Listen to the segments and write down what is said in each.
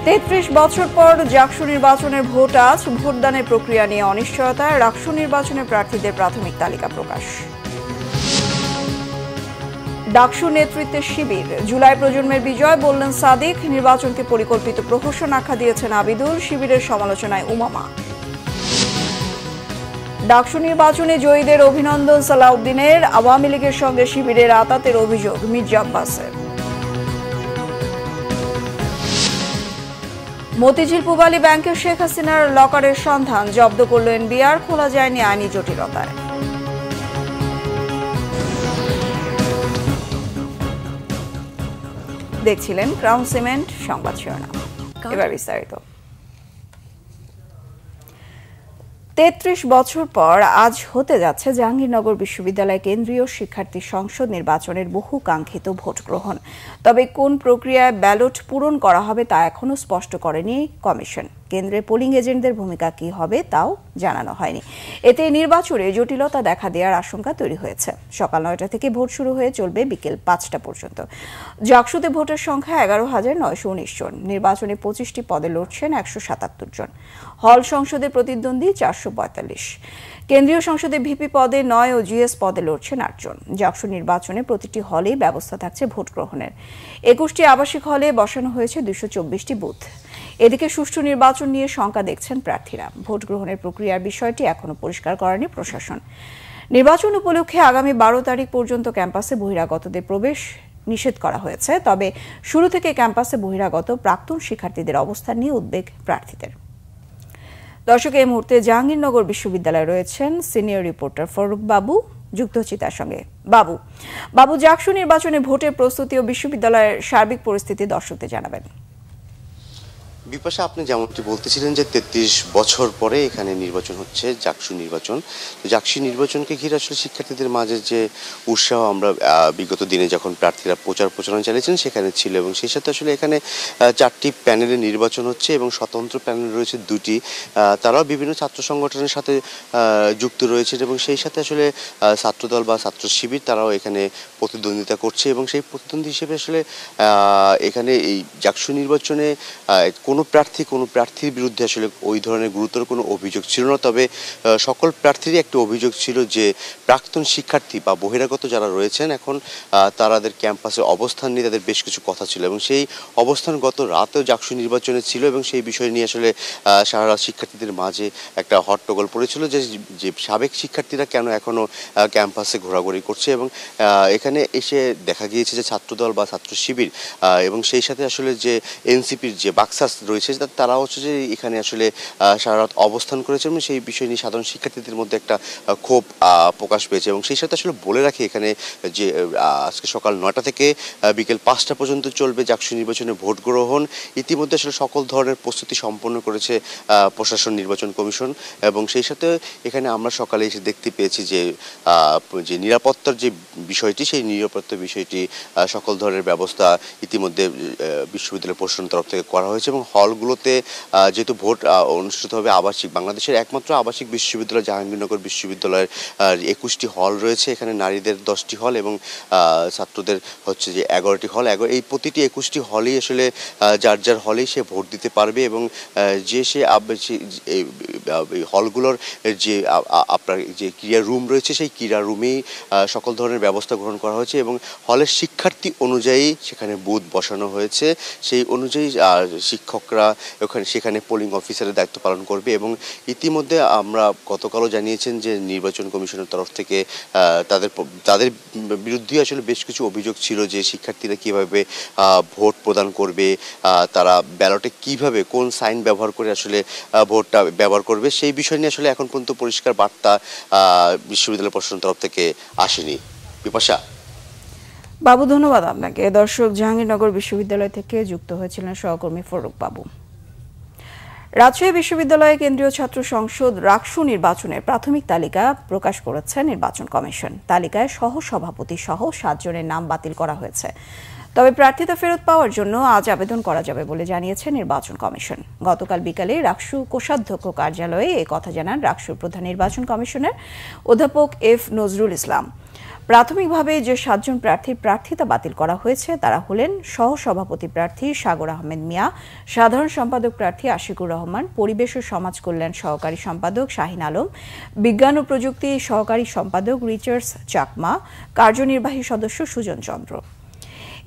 ৩৩ বছর পর জাকসু নির্বাচনের ভোট আজ। ভোটদানের প্রক্রিয়া নিয়ে অনিশ্চয়তায় রাকসু নির্বাচনের প্রার্থীদের প্রাথমিক তালিকা প্রকাশ। ডাকসু নেতৃত্বের শিবির, জুলাই প্রজন্মের বিজয় বললেন সাদিক। নির্বাচনকে পরিকল্পিত প্রহসন আখ্যা দিয়েছেন আবিদুল। শিবিরের সমালোচনায় উমামা। ডাকসু নির্বাচনে জয়ীদের অভিনন্দন সালাউদ্দিনের। আওয়ামী লীগের সঙ্গে শিবিরের আতাতের অভিযোগ মির্জা আব্বাসের। মতিঝিল পূবালী ব্যাংকের শেখ হাসিনার লকারের সন্ধান জব্দ করল এনবিআর। খোলা যায়নি আইনি জটিলতায়। দেখছিলেন ক্রাউন সিমেন্ট সংবাদ শিরোনাম, এবার বিস্তারিত। ৩৩ বছর পর আজ হতে যাচ্ছে জাহাঙ্গীরনগর বিশ্ববিদ্যালয় কেন্দ্রীয় শিক্ষার্থী সংসদ নির্বাচনের বহু কাঙ্ক্ষিত ভোট গ্রহণ। তবে কোন প্রক্রিয়ায় ব্যালট পূরণ করা হবে তা এখনো স্পষ্ট করেনি কমিশন। কেন্দ্রে পোলিং এজেন্টদের ভূমিকা কি হবে তাও জানানো হয়নি। এতে নির্বাচনে জটিলতা দেখা দেওয়ার আশঙ্কা তৈরি হয়েছে। সকাল ৯টা থেকে ভোট শুরু হয়ে চলবে বিকেল ৫টা পর্যন্ত। জাকসুতে ভোটের সংখ্যা ১১,৯১৯ জন। নির্বাচনে ২৫টি পদে লড়ছেন ১৭৭ জন। হল সংসদে প্রতিদ্বন্দ্বী ৪৪৫। কেন্দ্রীয় সংসদে ভিপি পদে ৯ ও জিএস পদে লড়ছেন ৮ জন। জাকসু নির্বাচনে প্রতিটি হলেই ব্যবস্থা থাকছে ভোট গ্রহণের। ২১টি আবাসিক হলে বসানো হয়েছে ২২৪টি বুথ। এদিকে সুষ্ঠু নির্বাচন নিয়ে শঙ্কা দেখছেন প্রার্থীরা। ভোট গ্রহণের প্রক্রিয়ার বিষয়টি এখনো পরিষ্কার করেনি প্রশাসন। নির্বাচন উপলক্ষে আগামী ১২ তারিখ পর্যন্ত ক্যাম্পাসে বহিরাগতদের প্রবেশ নিষেধ করা হয়েছে। তবে শুরু থেকে ক্যাম্পাসে বহিরাগত প্রাক্তন শিক্ষার্থীদের অবস্থান নিয়ে উদ্বেগ প্রার্থীদের। দর্শক, এই মুহূর্তে জাহাঙ্গীরনগর বিশ্ববিদ্যালয়ে রয়েছেন সিনিয়র রিপোর্টার ফারুক বাবু, যুক্ত হচ্ছি তার সঙ্গে। বাবু, জাকসু নির্বাচনে ভোটের প্রস্তুতি ও বিশ্ববিদ্যালয়ের সার্বিক পরিস্থিতি দর্শকদের জানাবেন। বিপাশা, আপনি যেমনটি বলতেছিলেন যে ৩৩ বছর পরে এখানে নির্বাচন হচ্ছে, জাকসু নির্বাচন। জাকসু নির্বাচনকে ঘিরে আসলে শিক্ষার্থীদের মাঝে যে উৎসাহ আমরা বিগত দিনে যখন প্রার্থীরা প্রচারণা চালিয়েছেন সেখানে ছিল, এবং সেই সাথে আসলে এখানে 4টি প্যানেলে নির্বাচন হচ্ছে এবং স্বতন্ত্র প্যানেল রয়েছে 2টি। তারাও বিভিন্ন ছাত্র সংগঠনের সাথে যুক্ত রয়েছেন এবং সেই সাথে আসলে ছাত্রদল বা ছাত্র শিবির তারাও এখানে প্রতিদ্বন্দ্বিতা করছে। এবং সেই প্রতিদ্বন্দ্বী হিসেবে আসলে এখানে এই জাকসু নির্বাচনে কোনো প্রার্থীর বিরুদ্ধে আসলে ওই ধরনের গুরুতর কোনো অভিযোগ ছিল না। তবে সকল প্রার্থীরই একটা অভিযোগ ছিল যে প্রাক্তন শিক্ষার্থী বা বহিরাগত যারা রয়েছেন এখন তাদের ক্যাম্পাসে অবস্থান নিয়ে তাদের বেশ কিছু কথা ছিল, এবং সেই অবস্থান গত রাতেও জাকসু নির্বাচনে ছিল। এবং সেই বিষয় নিয়ে আসলে সারা রাত শিক্ষার্থীদের মাঝে একটা হট্টগোল পড়েছিল যে সাবেক শিক্ষার্থীরা কেন এখনও ক্যাম্পাসে ঘোরাঘুরি করছে। এবং এখানে এসে দেখা গিয়েছে যে ছাত্রদল বা ছাত্র শিবির এবং সেই সাথে আসলে যে এনসিপির যে বাক্সাস রয়েছে তারা হচ্ছে যে এখানে আসলে সারা রাত অবস্থান করেছে এবং সেই বিষয় নিয়ে সাধারণ শিক্ষার্থীদের মধ্যে একটা ক্ষোভ প্রকাশ পেয়েছে। এবং সেই সাথে আসলে বলে রাখি এখানে যে আজকে সকাল ৯টা থেকে বিকেল ৫টা পর্যন্ত চলবে জাকসু নির্বাচনে ভোট গ্রহণ। ইতিমধ্যে আসলে সকল ধরনের প্রস্তুতি সম্পন্ন করেছে প্রশাসন, নির্বাচন কমিশন। এবং সেই সাথে এখানে আমরা সকালে এসে দেখতে পেয়েছি যে নিরাপত্তার যে বিষয়টি, সেই নিরাপত্তার বিষয়টি সকল ধরনের ব্যবস্থা ইতিমধ্যে বিশ্ববিদ্যালয় প্রশাসনের তরফ থেকে করা হয়েছে। এবং হলগুলোতে যেহেতু ভোট অনুষ্ঠিত হবে আবাসিক, বাংলাদেশের একমাত্র আবাসিক বিশ্ববিদ্যালয় জাহাঙ্গীরনগর বিশ্ববিদ্যালয়ের 21টি হল রয়েছে। এখানে নারীদের 10টি হল এবং ছাত্রদের হচ্ছে যে 11টি হল। এই প্রতিটি 21টি হলেই আসলে যার যার হলেই সে ভোট দিতে পারবে। এবং যে সে হলগুলোর যে আপনার যে ক্রীড়া রুম রয়েছে সেই ক্রীড়া রুমেই সকল ধরনের ব্যবস্থা গ্রহণ করা হয়েছে এবং হলের শিক্ষার্থী অনুযায়ী সেখানে বুথ বসানো হয়েছে। সেই অনুযায়ী শিক্ষকরা সেখানে পোলিং অফিসারের দায়িত্ব পালন করবে। এবং ইতিমধ্যে আমরা গতকালও জানিয়েছেন যে নির্বাচন কমিশনের তরফ থেকে তাদের বিরুদ্ধে আসলে বেশ কিছু অভিযোগ ছিল যে শিক্ষার্থীরা কিভাবে ভোট প্রদান করবে, তারা ব্যালটে কিভাবে কোন সাইন ব্যবহার করে আসলে ভোটটা ব্যবহার করবে, সেই বিষয় নিয়ে আসলে এখন পর্যন্ত পরিষ্কার বার্তা বিশ্ববিদ্যালয় প্রশাসনের তরফ থেকে আসেনি। বিপাশা। বাবু, ধন্যবাদ আপনাকে। দর্শক, জাহাঙ্গীরনগর বিশ্ববিদ্যালয় থেকে যুক্ত হয়েছিলেন সহকর্মী ফারুক বাবু। রাজশাহী বিশ্ববিদ্যালয়ে কেন্দ্রীয় ছাত্র সংসদ রাকসু নির্বাচনের প্রাথমিক তালিকা প্রকাশ করেছে নির্বাচন কমিশন। তালিকায় সহ সভাপতি সহ 7 জনের নাম বাতিল করা হয়েছে। তবে প্রার্থিতা ফেরত পাওয়ার জন্য আজ আবেদন করা যাবে বলে জানিয়েছে নির্বাচন কমিশন। গতকাল বিকালে রাকসু কোষাধ্যক্ষ কার্যালয়ে এই কথা জানান রাকসুর প্রধান নির্বাচন কমিশনার অধ্যাপক এফ নজরুল ইসলাম। প্রাথমিকভাবে যে 7 জন প্রার্থীর প্রার্থিতা বাতিল করা হয়েছে তারা হলেন সহসভাপতি প্রার্থী সাগর আহমেদ মিয়া, সাধারণ সম্পাদক প্রার্থী আশিকুর রহমান, পরিবেশ ও সমাজ কল্যাণ সহকারী সম্পাদক শাহিন আলম, বিজ্ঞান ও প্রযুক্তি সহকারী সম্পাদক রিচার্ডস চাকমা, কার্যনির্বাহী সদস্য সুজন চন্দ্র।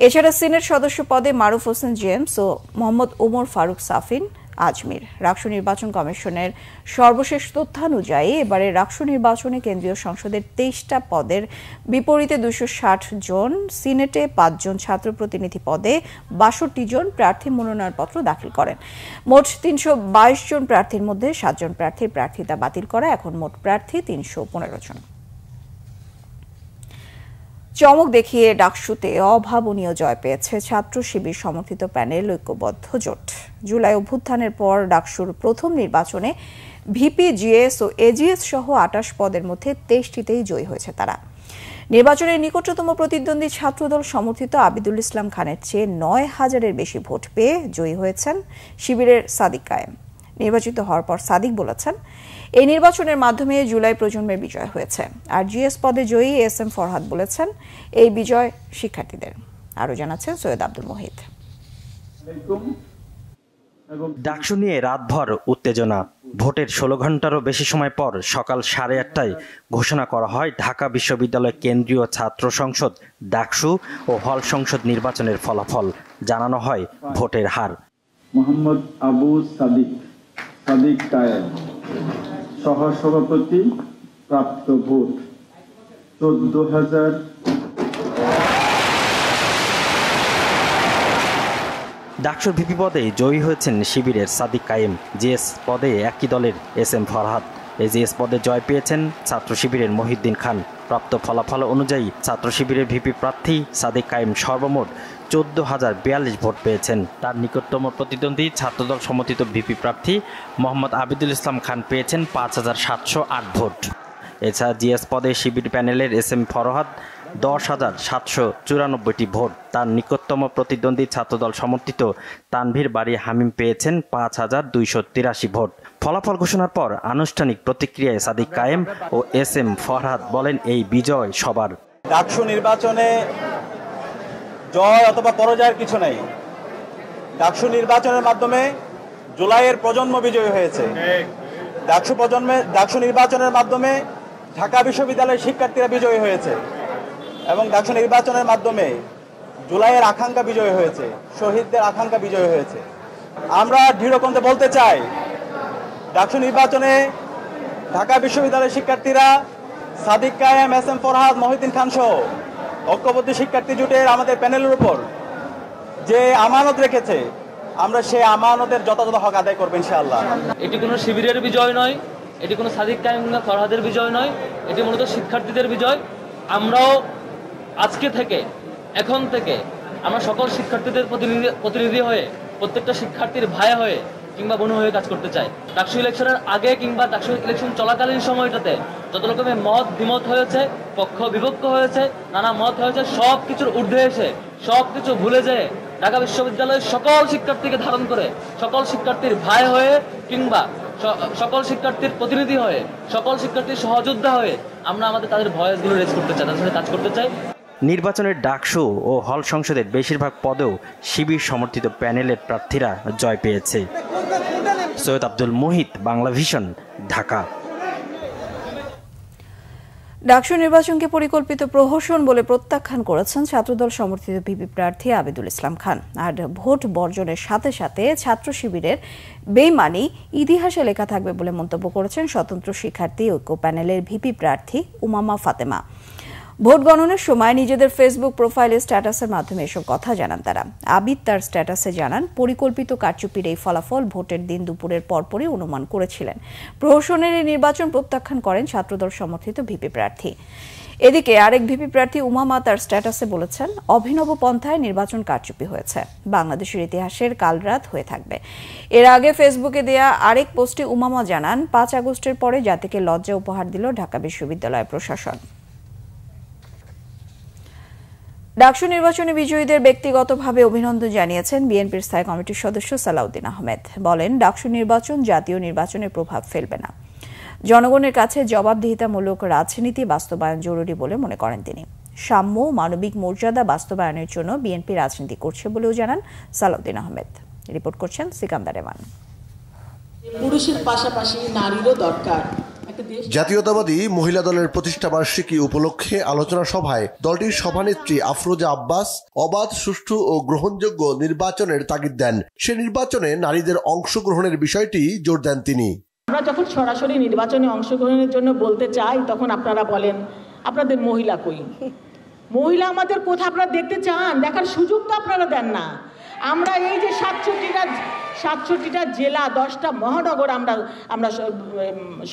এছাড়া সিনেট সদস্য পদে মারুফ হোসেন জেমস ও মোহাম্মদ ওমর ফারুক সাফিন আজমির। রাকসু নির্বাচন কমিশনের সর্বশেষ তথ্যানুযায়ী এবারে রাকসু নির্বাচনে কেন্দ্রীয় সংসদের 23টা পদের বিপরীতে 260 জন, সিনেটে 5 জন, ছাত্র প্রতিনিধি পদে 62 জন প্রার্থী মনোনয়নপত্র দাখিল করেন। মোট 322 জন প্রার্থীর মধ্যে 7 জন প্রার্থীর প্রার্থিতা বাতিল করা, এখন মোট প্রার্থী 315 জন। চমক দেখিয়ে ডাকসুতে অভাবনীয় জয় পেয়েছে ছাত্র শিবির সমর্থিত প্যানেল ঐক্যবদ্ধ জোট। জুলাই অভ্যুত্থানের পর ডাকসুর প্রথম নির্বাচনে ভিপি, জিএস ও এজিএস সহ 28 পদের মধ্যে 23টিতেই জয়ী হয়েছে তারা। নির্বাচনের নিকটতম প্রতিদ্বন্দ্বী ছাত্রদল সমর্থিত আবিদুল ইসলাম খানের চেয়ে 9,000-এর বেশি ভোট পেয়ে জয়ী হয়েছেন শিবিরের সাদিক কায়েম। নির্বাচিত হওয়ার পর সাদিক বলেছেন, এই নির্বাচনের মাধ্যমে জুলাই প্রজন্মের বিজয় হয়েছে। আর জিএস পদে জয়ী এস এম ফরহাদ বলেছেন, এই বিজয় শিক্ষার্থীদের। আরও জানাচ্ছেন সৈয়দ আব্দুল মোহিত। ডাকসু নিয়ে রাতভর উত্তেজনা। ভোটের 16 ঘন্টারও বেশি সময় পর সকাল 8:30টায় ঘোষণা করা হয় ঢাকা বিশ্ববিদ্যালয় কেন্দ্রীয় ছাত্র সংসদ ডাকসু ও হল সংসদ নির্বাচনের ফলাফল। জানানো হয় ভোটের হার। মোহাম্মদ আবু সাদিক কায়েম সহসভাপতি, প্রাপ্ত ভোট 14,000। ডাকসুর ভিপি পদে জয়ী হয়েছেন শিবিরের সাদিক কায়েম, জিএস পদে একই দলের এস এম ফরহাদ। এজিএস পদে জয় পেয়েছেন ছাত্র শিবিরের মহিউদ্দিন খান। প্রাপ্ত ফলাফল অনুযায়ী ছাত্র শিবিরের ভিপি প্রার্থী সাদিক কায়েম সর্বমোট 14,042 ভোট পেয়েছেন। তার নিকটতম প্রতিদ্বন্দ্বী ছাত্রদল সমর্থিত ভিপি প্রার্থী মোহাম্মদ আবিদুল ইসলাম খান পেয়েছেন 5,708 ভোট। এছাড়া জিএস পদে শিবির প্যানেলের এস এম ফরহাদ 10,794টি ভোট। তার নিকটতম প্রতিদ্বন্দ্বী ছাত্রদল সমর্থিত তানভীর বাড়ি হামিম পেয়েছেন 5,283 ভোট। ফলাফল ঘোষণার পর আনুষ্ঠানিক প্রতিক্রিয়ায় সাদিক কায়েম ও এস এম ফরহাদ বলেন, এই বিজয় সবার। ডাকসু নির্বাচনে জয় অথবা পরাজয়ের কিছু নেই। ডাকসু নির্বাচনের মাধ্যমে জুলাইয়ের প্রজন্ম বিজয়ী হয়েছে। ডাকসু নির্বাচনের মাধ্যমে ঢাকা বিশ্ববিদ্যালয়ের শিক্ষার্থীরা বিজয়ী হয়েছে এবং ডাকসু নির্বাচনের মাধ্যমে জুলাইয়ের আকাঙ্ক্ষা বিজয়ী হয়েছে, শহীদদের আকাঙ্ক্ষা বিজয়ী হয়েছে। আমরা দৃঢ়কণ্ঠে বলতে চাই, ডাকসু নির্বাচনে ঢাকা বিশ্ববিদ্যালয়ের শিক্ষার্থীরা সাদিক কায়েম, এস এম ফরহাদ, মহিউদ্দিন খান সহ ঐক্যবদ্ধ শিক্ষার্থী জোটের আমাদের প্যানেলের উপর যে আমানত রেখেছে, আমরা সেই আমানতের যথাযথ হক আদায় করবো ইনশাআল্লাহ। এটি কোনো শিবিরের বিজয় নয়, এটি কোনো সাদিক কায়েম কিংবা ফরহাদের বিজয় নয়, এটি মূলত শিক্ষার্থীদের বিজয়। আমরাও আজকে থেকে, এখন থেকে আমরা সকল শিক্ষার্থীদের প্রতিনিধি হয়ে, প্রত্যেকটা শিক্ষার্থীর ভাই হয়ে কিংবা বোন হয়ে কাজ করতে চাই। ডাকসু ইলেকশনের আগে কিংবা ডাকসু ইলেকশন চলাকালীন সময়টাতে যত রকমের মত দ্বিমত হয়েছে, পক্ষ বিপক্ষ হয়েছে, নানা মত হয়েছে, সব কিছুর ঊর্ধ্বে এসে সব কিছু ভুলে যেয়ে ঢাকা বিশ্ববিদ্যালয়ের সকল শিক্ষার্থীকে ধারণ করে, সকল শিক্ষার্থীর ভাই হয়ে কিংবা সকল শিক্ষার্থীর প্রতিনিধি হয়ে, সকল শিক্ষার্থীর সহযোদ্ধা হয়ে আমরা আমাদের তাদের ভয়েসগুলো রেজ করতে চাই, তাদের সাথে কাজ করতে চাই। নির্বাচনের ডাকসু ও হল সংসদের বেশিরভাগ পদেও শিবির সমর্থিত প্যানেলের প্রার্থীরা জয় পেয়েছে। সৈয়দ আব্দুল মোহিত, বাংলা ভিশন, ঢাকা। ডাকসু নির্বাচনকে পরিকল্পিত প্রহসন বলে প্রত্যাখ্যান করেছেন ছাত্রদল সমর্থিত ভিপি প্রার্থী আবিদুল ইসলাম খান। আর ভোট বর্জনের সাথে সাথে ছাত্র শিবিরের বেইমানি ইতিহাসে লেখা থাকবে বলে মন্তব্য করেছেন স্বতন্ত্র শিক্ষার্থী ঐক্য প্যানেলের ভিপি প্রার্থী উমামা ফাতেমা। ভোট গণনার সময় নিজেদের ফেসবুক প্রোফাইলে স্ট্যাটাসের মাধ্যমে এসব কথা জানান তারা। আবিদ তার স্ট্যাটাসে জানান, পরিকল্পিত কারচুপির এই ফলাফল ভোটের দিন দুপুরের পরপরই অনুমান করেছিলেন। প্রহসনের এই নির্বাচন প্রত্যাখ্যান করেন ছাত্রদল সমর্থিত ভিপি প্রার্থী। এদিকে আরেক ভিপি প্রার্থী উমামা তার স্ট্যাটাসে বলেছেন, অভিনব পন্থায় নির্বাচন কারচুপি হয়েছে, বাংলাদেশের ইতিহাসের কালরাত হয়ে থাকবে। এর আগে ফেসবুকে দেয়া আরেক পোস্টে উমামা জানান, 5 আগস্টের পরে জাতিকে লজ্জা উপহার দিল ঢাকা বিশ্ববিদ্যালয় প্রশাসন। ডাকসু নির্বাচনে বিজয়ীদের ব্যক্তিগতভাবে অভিনন্দন জানিয়েছেন বিএনপির স্থায়ী কমিটির সদস্য সালাউদ্দিন আহমেদ। বলেন, ডাকসু নির্বাচন জাতীয় নির্বাচনে প্রভাব ফেলবে না। জনগণের কাছে জবাবদিহিতামূলক রাজনীতি বাস্তবায়ন জরুরি বলে মনে করেন তিনি। সাম্য মানবিক মর্যাদা বাস্তবায়নের জন্য বিএনপি রাজনীতি করছে বলেও জানান সালাউদ্দিন আহমেদ। রিপোর্ট করছেন সিকান্দার রেমান। পুরুষের পাশাপাশি নারীরও দরকার। জাতীয়তাবাদী মহিলা দলের প্রতিষ্ঠা বার্ষিকী উপলক্ষে আলোচনা সভায় দলটির সভানেত্রী আফরোজা আব্বাস অবাধ, সুষ্ঠু ও গ্রহণযোগ্য নির্বাচনের তাগিদ দেন। সে নির্বাচনে নারীদের অংশগ্রহণের বিষয়টি জোর দেন তিনি। আমরা যখন সরাসরি নির্বাচনে অংশগ্রহণের জন্য বলতে চাই, তখন আপনারা বলেন আপনাদের মহিলা কই, মহিলা আমাদের কোথায় আপনারা দেখতে চান, দেখার সুযোগ তো আপনারা দেন না। আমরা এই যে 67টা জেলা, 10টা মহানগর আমরা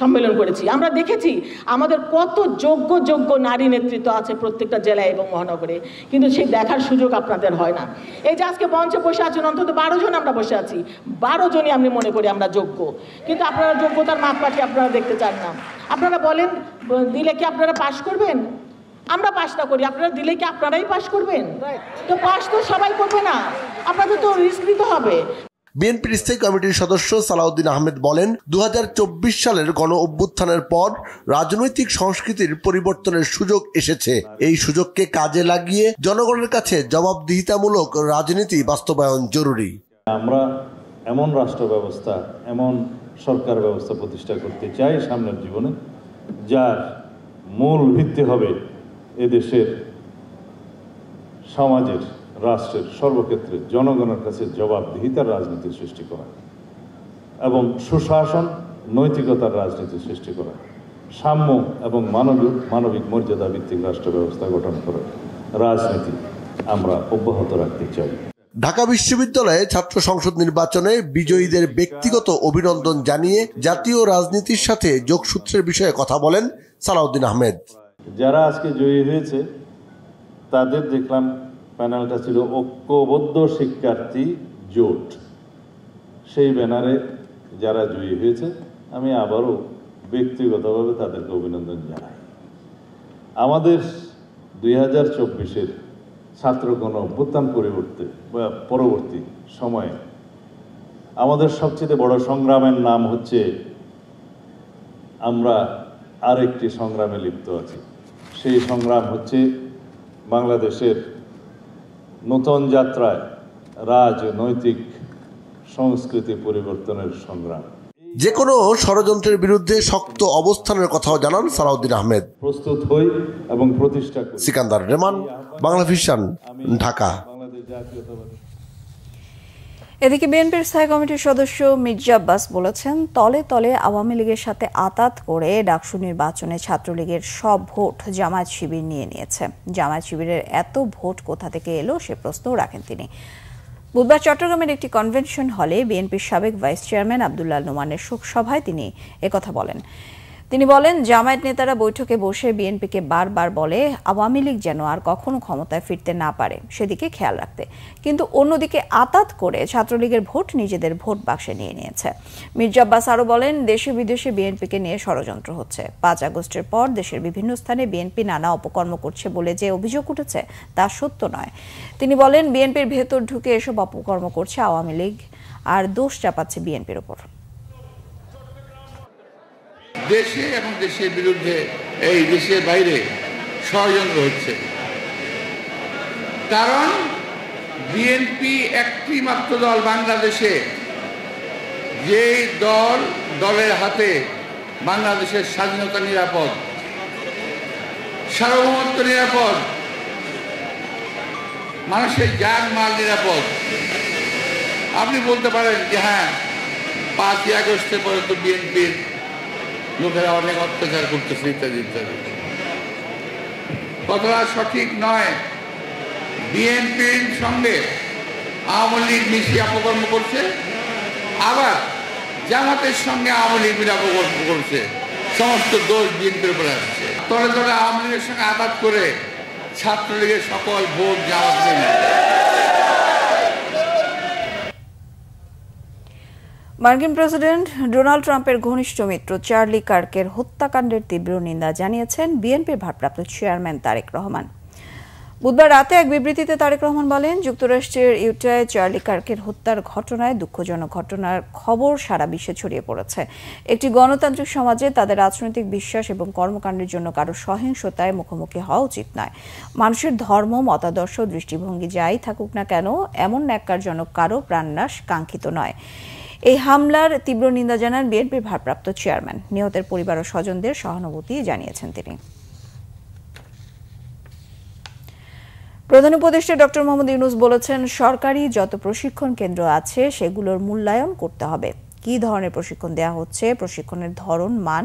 সম্মেলন করেছি, আমরা দেখেছি আমাদের কত যোগ্য নারী নেতৃত্ব আছে প্রত্যেকটা জেলায় এবং মহানগরে, কিন্তু সেই দেখার সুযোগ আপনাদের হয় না। এই যে আজকে মঞ্চে বসে আছেন, অন্তত 12 জন আমরা বসে আছি, 12 জনই আমি মনে করি আমরা যোগ্য, কিন্তু আপনারা যোগ্যতার মাপকাঠি আপনারা দেখতে চান না। আপনারা বলেন দিলে কি আপনারা পাশ করবেন? আমরা পাস না করি, আপনারা দিলে কি আপনারাই পাস করবেন? তো পাস তো সবাই করবে না, আপনাদের তো রিস্ক নিতে হবে। বিএনপির স্থায়ী কমিটির সদস্য সালাউদ্দিন আহমেদ বলেন, 2024 সালের গণ অভ্যুত্থানের পর রাজনৈতিক সংস্কৃতির পরিবর্তনের সুযোগ এসেছে। এই সুযোগকে কাজে লাগিয়ে জনগণের কাছে জবাবদিহিতামূলক রাজনীতি বাস্তবায়ন জরুরি। আমরা এমন রাষ্ট্র ব্যবস্থা, এমন সরকার ব্যবস্থা প্রতিষ্ঠা করতে চাই সামনের জীবনে, যার মূল ভিত্তি হবে এদেশের সমাজের, রাষ্ট্রের সর্বক্ষেত্রে জনগণের কাছে জবাবদিহিতার রাজনীতি সৃষ্টি করা এবং সুশাসন, নৈতিকতার রাজনীতি সৃষ্টি করা, সাম্য এবং মানবিক মর্যাদা ভিত্তিক রাষ্ট্র ব্যবস্থা গঠন করার রাজনীতি আমরা অব্যাহত রাখতে চাই। ঢাকা বিশ্ববিদ্যালয়ে ছাত্র সংসদ নির্বাচনে বিজয়ীদের ব্যক্তিগত অভিনন্দন জানিয়ে জাতীয় রাজনীতির সাথে যোগসূত্রের বিষয়ে কথা বলেন সালাউদ্দিন আহমেদ। যারা আজকে জয়ী হয়েছে তাদের দেখলাম প্যানেলটা ছিল ঐক্যবদ্ধ শিক্ষার্থী জোট। সেই ব্যানারে যারা জয়ী হয়েছে আমি আবারও ব্যক্তিগতভাবে তাদেরকে অভিনন্দন জানাই। আমাদের 2024-এর ছাত্র গণ অভ্যুত্থান পরবর্তী সময়ে আমাদের সবচেয়ে বড় সংগ্রামের নাম হচ্ছে, আমরা আরেকটি সংগ্রামে লিপ্ত আছি। সেই সংগ্রাম হচ্ছে বাংলাদেশের নতুন যাত্রায় রাজনৈতিক সংস্কৃতি পরিবর্তনের সংগ্রাম। যে কোনো ষড়যন্ত্রের বিরুদ্ধে শক্ত অবস্থানের কথাও জানান সালাউদ্দিন আহমেদ। প্রস্তুত হই এবং প্রতিষ্ঠা করি। সিকান্দার রেমান, বাংলা ভিশন, ঢাকা। এদিকে বিএনপির স্থায়ী কমিটির সদস্য মির্জা আব্বাস বলেছেন, তলে তলে আওয়ামী লীগের সাথে আতাত করে ডাকসু নির্বাচনে ছাত্রলীগের সব ভোট জামায়াত শিবির নিয়ে নিয়েছে। জামায়াত শিবিরের এত ভোট কোথা থেকে এলো সে প্রশ্নও রাখেন তিনি। বুধবার চট্টগ্রামের একটি কনভেনশন হলে বিএনপির সাবেক ভাইস চেয়ারম্যান আব্দুল্লাহ নোমানের শোক সভায় তিনি একথা বলেন। তিনি বলেন, জামায়াত নেতারা বৈঠকে বসে বিএনপিকে বারবার বলে আওয়ামী লীগ যেন আর কখনো ক্ষমতায় ফিরতে না পারে সেদিকে খেয়াল রাখতে, কিন্তু অন্যদিকে আতাত করে ছাত্রলীগের ভোট নিজেদের ভোট বাক্সে নিয়ে নিয়েছে। মির্জা আব্বাস আরও বলেন, দেশে বিদেশে বিএনপিকে নিয়ে ষড়যন্ত্র হচ্ছে। 5 আগস্টের পর দেশের বিভিন্ন স্থানে বিএনপি নানা অপকর্ম করছে বলে যে অভিযোগ উঠেছে তা সত্য নয়। তিনি বলেন, বিএনপির ভেতর ঢুকে এসব অপকর্ম করছে আওয়ামী লীগ আর দোষ চাপাচ্ছে বিএনপির ওপর। দেশে এবং দেশের বিরুদ্ধে, এই দেশের বাইরে ষড়যন্ত্র হচ্ছে, কারণ বিএনপি একটি মাত্র দল বাংলাদেশে, যে দলের হাতে বাংলাদেশের স্বাধীনতা নিরাপদ, সার্বভৌমত্ব নিরাপদ, মানুষের জান মাল নিরাপদ। আপনি বলতে পারেন যে হ্যাঁ, 5ই আগস্টের পরে তো বিএনপির লোকেরা অনেক অত্যাচার করতেছে ইত্যাদি ইত্যাদি, কতটা সঠিক নয়। বিএনপির সঙ্গে আওয়ামী লীগ মিশিয়ে অপকর্ম করছে, আবার জামাতের সঙ্গে আওয়ামী লীগ মিলে অপকর্ম করছে। সমস্ত দোষ বিএনপির উপরে আসছে। তলে তলে আওয়ামী লীগের সঙ্গে আঘাত করে ছাত্রলীগের সকল ভোট জামাতে নিচ্ছে। মার্কিন প্রেসিডেন্ট ডোনাল্ড ট্রাম্পের ঘনিষ্ঠ মিত্র চার্লি কার্কের হত্যাকাণ্ডের তীব্র নিন্দা জানিয়েছেন বিএনপির ভারপ্রাপ্ত চেয়ারম্যান তারেক রহমান। বুধবার রাতে এক বিবৃতিতে তারেক রহমান বলেন, যুক্তরাষ্ট্রের ইউটায় চার্লি কার্কের হত্যার ঘটনায় দুঃখজনক ঘটনার খবর সারা বিশ্বে ছড়িয়ে পড়েছে। একটি গণতান্ত্রিক সমাজে তাদের রাজনৈতিক বিশ্বাস এবং কর্মকাণ্ডের জন্য কারো সহিংসতায় মুখোমুখি হওয়া উচিত নয়। মানুষের ধর্ম, মতাদর্শ, দৃষ্টিভঙ্গি যাই থাকুক না কেন, এমন ন্যাক্কারজনক কারো প্রাণনাশ কাঙ্ক্ষিত নয়। এই হামলার তীব্র নিন্দা জানান বিএনপির ভারপ্রাপ্ত চেয়ারম্যান। নিহতের পরিবার ও স্বজনদের সহানুভূতি জানিয়েছেন তিনি। প্রধান উপদেষ্টা ডক্টর মোহাম্মদ ইউনূস বলেছেন, সরকারি যত প্রশিক্ষণ কেন্দ্র আছে সেগুলোর মূল্যায়ন করতে হবে। কী ধরনের প্রশিক্ষণ দেওয়া হচ্ছে, প্রশিক্ষণের ধরন, মান,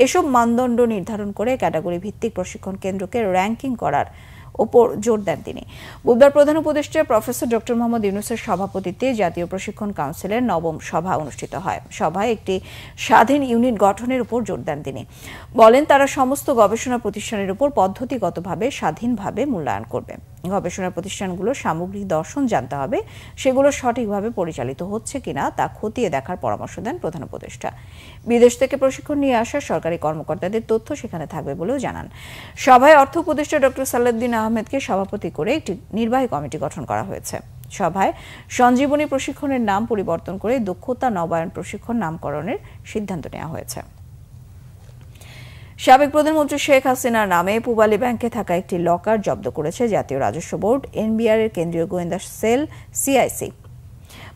এসব মানদণ্ড নির্ধারণ করে ক্যাটাগরি ভিত্তিক প্রশিক্ষণ কেন্দ্রকে র্যাঙ্কিং করার ওপর জোর দেন তিনি। বুধবার প্রধান উপদেষ্টা প্রফেসর ডক্টর মোহাম্মদ ইউনূসের সভাপতিত্বে জাতীয় প্রশিক্ষণ কাউন্সিলের ৯ম সভা অনুষ্ঠিত হয়। সভায় একটি স্বাধীন ইউনিট গঠনের উপর জোর দেন তিনি। বলেন, তারা সমস্ত গবেষণা প্রতিষ্ঠানের উপর পদ্ধতিগতভাবে স্বাধীনভাবে মূল্যায়ন করবে। গবেষণা প্রতিষ্ঠানগুলোর সামগ্রিক দর্শন জানতে হবে, সেগুলো সঠিকভাবে পরিচালিত হচ্ছে কিনা তা খতিয়ে দেখার পরামর্শ দেন প্রধান উপদেষ্টা। বিদেশ থেকে প্রশিক্ষণ নিয়ে আসা সরকারি কর্মকর্তাদের তথ্য সেখানে থাকবে বলেও জানান। সভায় অর্থ উপদেষ্টা ডক্টর সালাউদ্দিন আহমেদকে সভাপতি করে একটি নির্বাহী কমিটি গঠন করা হয়েছে। সভায় সঞ্জীবনী প্রশিক্ষণের নাম পরিবর্তন করে দক্ষতা নবায়ন প্রশিক্ষণ নামকরণের সিদ্ধান্ত নেওয়া হয়েছে। সাবেক প্রধানমন্ত্রী শেখ হাসিনার নামে পূবালী ব্যাংকে থাকা একটি লকার জব্দ করেছে জাতীয় রাজস্ব বোর্ড, এনবিআর এর কেন্দ্রীয় গোয়েন্দা সেল সিআইসি।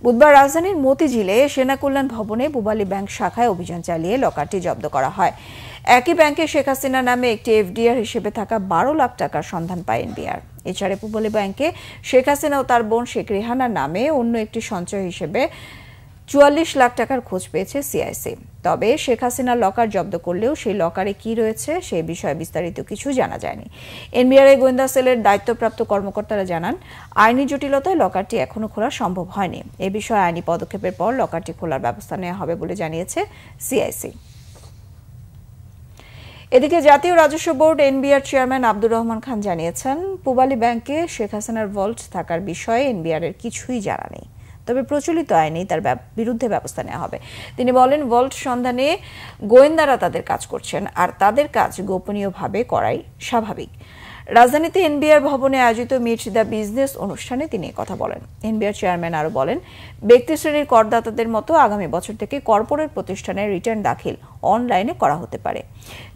বুধবার রাজধানীর মতিঝিলে সেনা কল্যাণ ভবনে পূবালী ব্যাংক শাখায় অভিযান চালিয়ে লকারটি জব্দ করা হয়। একই ব্যাংকে শেখ হাসিনার নামে একটি এফডিআর হিসেবে থাকা ১২ লাখ টাকার সন্ধান পায় এনবিআর। এছাড়া পূবালী ব্যাংকে শেখ হাসিনা ও তার বোন শেখ রেহানার নামে অন্য একটি সঞ্চয় হিসেবে ৪৪ লাখ টাকার খোঁজ পেয়েছে সিআইসি। তবে শেখ হাসিনার লকার জব্দ করলেও সেই লকারে কি রয়েছে সে বিষয়ে বিস্তারিত কিছু জানা যায়নি। এনবিআর গোয়েন্দা সেলের দায়িত্বপ্রাপ্ত কর্মকর্তারা জানান, আইনি জটিলতায় লকারটি এখনো খোলা সম্ভব হয়নি। এ বিষয়ে আইনি পদক্ষেপের পর লকারটি খোলার ব্যবস্থা নেওয়া হবে বলে জানিয়েছে সিআইসি। এদিকে জাতীয় রাজস্ব board NBR chairman Abdur Rahman Khan জানিয়েছেন, পূবালী ব্যাংকে শেখ হাসিনার ভল্ট থাকার বিষয়ে এনবিআর এর কিছুই জানা নেই, তবে প্রচলিত আইনেই তার বিরুদ্ধে ব্যবস্থা নেওয়া হবে। তিনি বলেন, ভল্ট সন্ধানে গোয়েন্দারা তাদের কাজ করছেন, আর তাদের কাজ গোপনীয়ভাবে করাই স্বাভাবিক। রাজধানীতে এনবিআর ভবনে আয়োজিত মিট দ্য বিজনেস অনুষ্ঠানে তিনি কথা বলেন। এনবিআর চেয়ারম্যান আরও বলেন, ব্যক্তি শ্রেণীর করদাতাদের মতো আগামী বছর থেকে কর্পোরেট প্রতিষ্ঠানের রিটার্ন দাখিল অনলাইনে করা হতে পারে।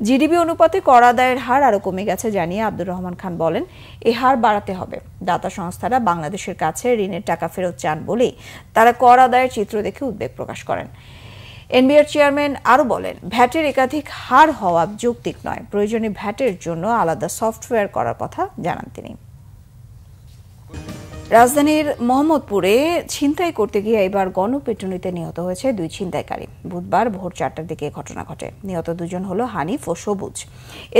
জিডিপি অনুপাতে কর আদায়ের হার আরও কমে গেছে জানিয়ে আব্দুর রহমান খান বলেন, এই হার বাড়াতে হবে। দাতা সংস্থারা বাংলাদেশের কাছে ঋণের টাকা ফেরত চান বলেই তারা কর আদায়ের চিত্র দেখে উদ্বেগ প্রকাশ করেন। এনবিআর চেয়ারম্যান আরও বলেন, ভ্যাটের একাধিক হার হওয়া যৌক্তিক নয়, প্রয়োজনে ভ্যাটের জন্য আলাদা সফটওয়্যার করার কথা জানান তিনি। রাজধানীর মোহাম্মদপুরে ছিনতাই করতে গিয়ে এবার গণপিটুনিতে নিহত হয়েছে 2 ছিনতাইকারী। বুধবার ভোর 4টার দিকে ঘটনা ঘটে। নিহত 2 জন হলো হানিফ ও সবুজ।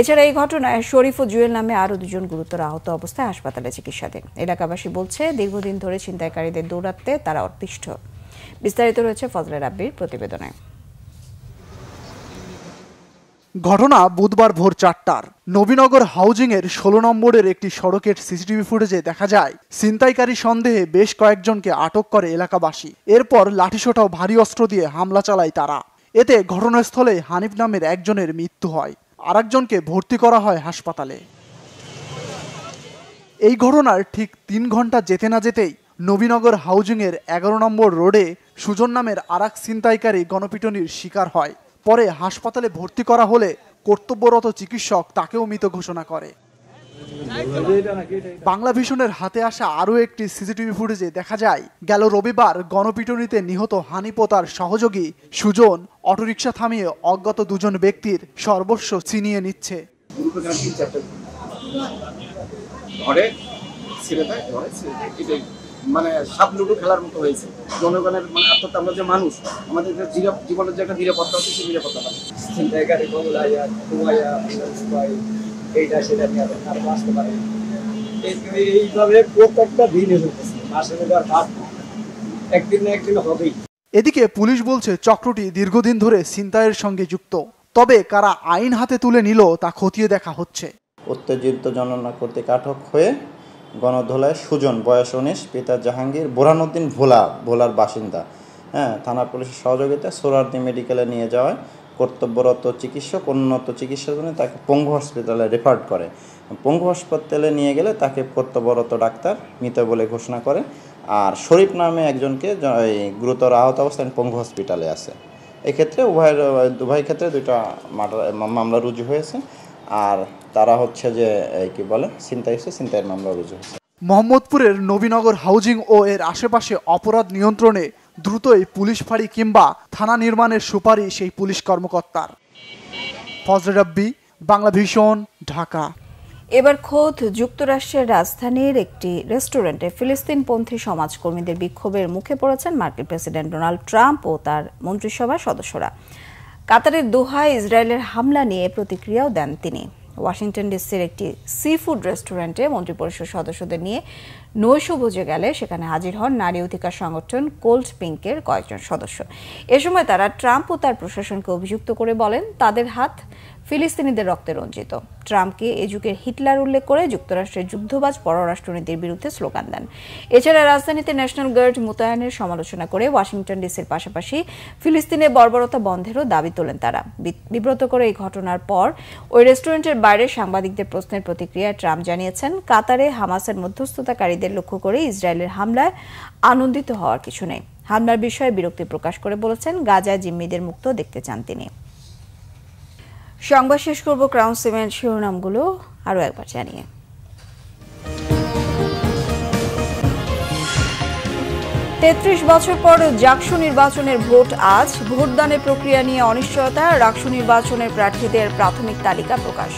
এছাড়া এই ঘটনায় শরীফ ও জুয়েল নামে আরও 2 জন গুরুতর আহত অবস্থায় হাসপাতালে চিকিৎসাধীন। এলাকাবাসী বলছে, দীর্ঘদিন ধরে ছিনতাইকারীদের দৌড়াতে তারা অতিষ্ঠ। বিস্তারিত রয়েছে ফজলে রাব্বির প্রতিবেদনে। ঘটনা বুধবার ভোর 4টার। নবীনগর হাউজিং এর 16 নম্বরের একটি সড়কের সিসিটিভি ফুটেজে দেখা যায়, ছিনতাইকারী সন্দেহে বেশ কয়েকজনকে আটক করে এলাকাবাসী। এরপর লাঠিসোঁটা ও ভারী অস্ত্র দিয়ে হামলা চালায় তারা। এতে ঘটনাস্থলে হানিফ নামের একজনের মৃত্যু হয়, আরেকজনকে ভর্তি করা হয় হাসপাতালে। এই ঘটনার ঠিক 3 ঘন্টা যেতে না যেতেই নবীনগর হাউজিং এর 11 নম্বর রোডে সুজন নামের আরেক ছিনতাইকারী গণপিটুনির শিকার হয়। পরে হাসপাতালে ভর্তি করা হলে কর্তব্যরত চিকিৎসক তাকেও মৃত ঘোষণা করে। বাংলা ভিশনের হাতে আসা আরও একটি সিসিটিভি ফুটেজে দেখা যায়, গেল রবিবার গণপিটুনিতে নিহত হানিফ ও তার সহযোগী সুজন অটোরিকশা থামিয়ে অজ্ঞাত 2 জন ব্যক্তির সর্বস্ব ছিনিয়ে নিচ্ছে। মানে সাপ লুডো খেলার মতো হয়েছে। জনগণের মানে আত্মহত্যা, আমরা যে মানুষ, আমাদের যে জীবনের যে একটা নিরাপত্তা আছে, সেই নিরাপত্তা পাবে। ছিনতাইকারী বগুলাইয়া কুমাইয়া এইটা সেটা নিয়ে আর আসতে পারে। এইভাবে প্রত্যেকটা দিন হচ্ছে, মাসের আর ভাত একদিন না একদিন হবেই। এদিকে পুলিশ বলছে, চক্রটি দীর্ঘদিন ধরে ছিনতাইয়ের সঙ্গে যুক্ত, তবে কারা আইন হাতে তুলে নিল তা খতিয়ে দেখা হচ্ছে। উত্তেজিত জননা কর্তৃক আটক হয়ে গণধোলায় সুজন, বয়স 19, পিতা জাহাঙ্গীর, বোরহানুদ্দিন ভোলার বাসিন্দা, থানা পুলিশের সহযোগিতায় সোহরাওয়ার্দী মেডিকেলে নিয়ে যাওয়ায় কর্তব্যরত চিকিৎসক উন্নত চিকিৎসার জন্য তাকে পঙ্গু হসপিটালে রেফার করে। পঙ্গু হাসপাতালে নিয়ে গেলে তাকে কর্তব্যরত ডাক্তার মৃত বলে ঘোষণা করে। আর শরীফ নামে একজনকে গুরুতর আহত অবস্থায় পঙ্গু হসপিটালে আছে। এক্ষেত্রে উভয় ক্ষেত্রে দুইটা মামলা রুজু হয়েছে। আর তারা হচ্ছে যে কি বলে ছিনতাইয়ের মামলা রুজু হয়েছে। মোহাম্মদপুরের নবীনগর হাউজিং ও এর আশেপাশে অপরাধ নিয়ন্ত্রণে দ্রুতই পুলিশ ফাঁড়ি কিংবা থানা নির্মাণের সুপারিশ এই পুলিশ কর্মকর্তার। ফজলে রাব্বি, বাংলা ভিশন, ঢাকা। এবার খোদ যুক্তরাষ্ট্রের রাজধানীর একটি রেস্টুরেন্টে ফিলিস্তিনপন্থী সমাজকর্মীদের বিক্ষোভের মুখে পড়েছেন মার্কিন প্রেসিডেন্ট ডোনাল্ড ট্রাম্প ও তার মন্ত্রিসভার সদস্যরা। কাতারের দোহায় ইসরায়েলের হামলা নিয়ে প্রতিক্রিয়াও দেন তিনি। ওয়াশিংটন ডিসির একটি সি ফুড রেস্টুরেন্টে মন্ত্রিপরিষদ সদস্যদের নিয়ে নৈশভোজে গেলে সেখানে হাজির হন নারী অধিকার সংগঠন কোল্ড পিঙ্কের কয়েকজন সদস্য। এ সময় তারা ট্রাম্প ও তার প্রশাসনকে অভিযুক্ত করে বলেন তাদের হাত ফিলিস্তিনিদের রক্তে রঞ্জিত। ট্রাম্পকে এ যুগের হিটলার উল্লেখ করে যুক্তরাষ্ট্রের যুদ্ধবাজ পররাষ্ট্রনীতির বিরুদ্ধে স্লোগান দেন। এছাড়া রাজধানীতে ন্যাশনাল গার্ড মোতায়েনের সমালোচনা করে ওয়াশিংটন ডিসির পাশাপাশি ফিলিস্তিনে বর্বরতা বন্ধেরও দাবি তোলেন তারা। বিব্রত করে এই ঘটনার পর ওই রেস্টুরেন্টের বাইরে সাংবাদিকদের প্রশ্নের প্রতিক্রিয়ায় ট্রাম্প জানিয়েছেন, কাতারে হামাসের মধ্যস্থতাকারীদের লক্ষ্য করে ইসরায়েলের হামলায় আনন্দিত হওয়ার কিছু নেই। হামলার বিষয়ে বিরক্তি প্রকাশ করে বলেছেন, গাজায় জিম্মিদের মুক্ত দেখতে চান তিনি। সংবাদ শেষ করব ক্রাউন সিমেন্ট শিরোনামগুলো আরো একবার জানিয়ে। ৩৩ বছর পর জাকসু নির্বাচনের ভোট আজ। ভোটদানের প্রক্রিয়া নিয়ে অনিশ্চয়তা। ডাকসু নির্বাচনের প্রার্থীদের প্রাথমিক তালিকা প্রকাশ।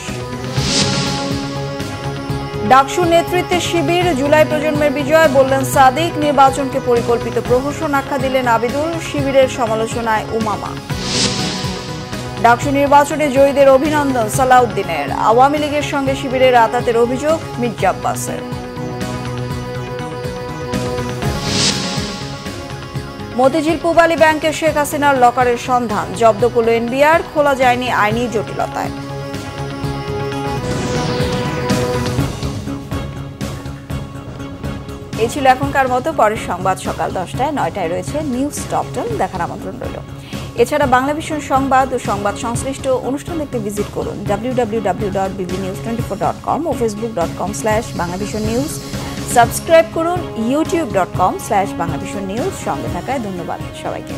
ডাকসু নেতৃত্বে শিবির, জুলাই প্রজন্মের বিজয় বললেন সাদিক। নির্বাচনকে পরিকল্পিত প্রহসন আখ্যা দিলেন আবিদুল। শিবিরের সমালোচনায় উমামা। ডাকসু নির্বাচনে জয়ীদের অভিনন্দন সালাউদ্দিনের। আওয়ামী লীগের সঙ্গে শিবিরের আতাতের অভিযোগ মির্জা আব্বাসের। মতিঝিল পূবালী ব্যাংকে শেখ হাসিনার লকারের সন্ধান। জব্দ করল এনবিআর। খোলা যায়নি আইনি জটিলতায়। এই ছিল এখনকার মতো। পরের সংবাদ সকাল 10টায়, 9টায় রয়েছে নিউজ টপ 10 দেখার আমন্ত্রণ রইল। এছাড়া বাংলা ভিশন সংবাদ ও সংবাদ সংশ্লিষ্ট অনুষ্ঠান দেখতে ভিজিট করুন www.bbnews24.com ও facebook.com/banglavisionnews। সাবস্ক্রাইব করুন youtube.com/banglavisionnews। সঙ্গে থাকায় ধন্যবাদ সবাইকে।